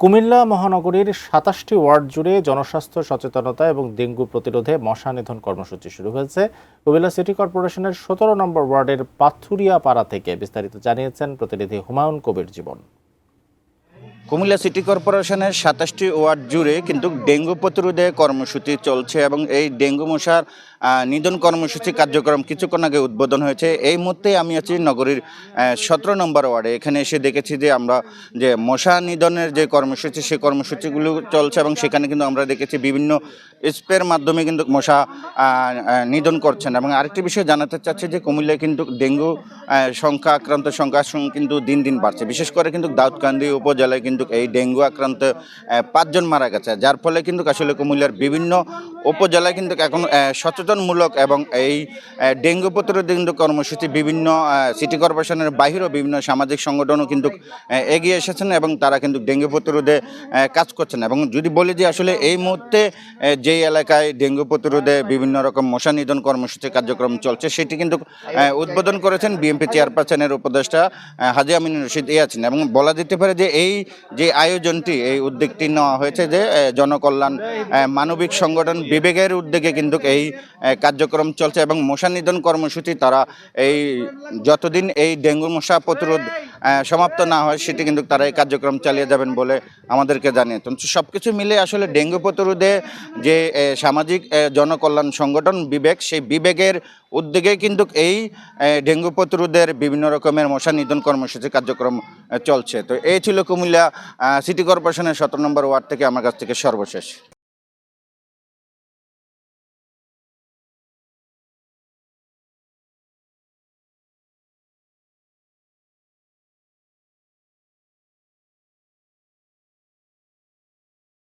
কুমিল্লা মহানগরীর ২৭টি ওয়ার্ড জুড়ে জনস্বাস্থ্য সচেতনতা এবং ডেঙ্গু প্রতিরোধে মশা নিধন কর্মসূচি শুরু হয়েছে। কুমিল্লা সিটি কর্পোরেশনের ১৭ নম্বর ওয়ার্ডের পাথুরিয়া পাড়া থেকে বিস্তারিত জানিয়েছেন প্রতিনিধি হুমায়ুন কবির জীবন। কুমিল্লা সিটি কর্পোরেশনের ২৭টি ওয়ার্ড জুড়ে কিন্তু ডেঙ্গু প্রতিরোধে কর্মসূচি চলছে এবং এই ডেঙ্গু মশার নিধন কর্মসূচি কার্যক্রম কিছুক্ষণ আগে উদ্বোধন হয়েছে। এই মুহূর্তে আমি আছি নগরীর ১৭ নম্বর ওয়ার্ডে। এখানে এসে দেখেছি যে আমরা যে মশা নিধনের যে কর্মসূচি সেই কর্মসূচিগুলো চলছে এবং সেখানে কিন্তু আমরা দেখেছি বিভিন্ন স্প্রের মাধ্যমে কিন্তু মশা নিধন করছেন। এবং আরেকটি বিষয় জানাতে চাচ্ছি যে কুমিল্লায় কিন্তু ডেঙ্গু আক্রান্ত সংখ্যা কিন্তু দিন দিন বাড়ছে। বিশেষ করে কিন্তু দাউদকান্দি উপজেলায় কিন্তু এই ডেঙ্গু আক্রান্ত ৫ জন মারা গেছে, যার ফলে কিন্তু আসলে কুমিল্লার বিভিন্ন উপজেলায় কিন্তু এখন সচেতনমূলক এবং এই ডেঙ্গু প্রতিরোধে কিন্তু কর্মসূচি বিভিন্ন সিটি কর্পোরেশনের বাহিরেও বিভিন্ন সামাজিক সংগঠনও কিন্তু এগিয়ে এসেছেন এবং তারা কিন্তু ডেঙ্গু প্রতিরোধে কাজ করছেন। এবং যদি বলি যে আসলে এই মুহূর্তে যেই এলাকায় ডেঙ্গু প্রতিরোধে বিভিন্ন রকম মশা নিধন কর্মসূচি কার্যক্রম চলছে সেটি কিন্তু উদ্বোধন করেছেন বিএনপি চেয়ারপারসনের উপদেষ্টা হাজী আমিনুর রশিদ আছেন। এবং বলা যেতে পারে যে এই যে আয়োজনটি, এই উদ্যোগটি নেওয়া হয়েছে যে জনকল্যাণ মানবিক সংগঠন বিবেকের উদ্যোগে কিন্তু এই কার্যক্রম চলছে এবং মশা নিধন কর্মসূচি তারা এই যতদিন এই ডেঙ্গু মশা প্রতিরোধ সমাপ্ত না হয় সেটি কিন্তু তারা এই কার্যক্রম চালিয়ে যাবেন বলে আমাদেরকে জানিয়েছেন। সব কিছু মিলে আসলে ডেঙ্গু প্রতিরোধে যে সামাজিক জনকল্যাণ সংগঠন বিবেক, সেই বিবেকের উদ্যোগে কিন্তু এই ডেঙ্গু প্রতিরোধের বিভিন্ন রকমের মশা নিধন কর্মসূচি কার্যক্রম চলছে। তো এই ছিল কুমিল্লা সিটি কর্পোরেশনের ১৭ নম্বর ওয়ার্ড থেকে আমার কাছ থেকে সর্বশেষ।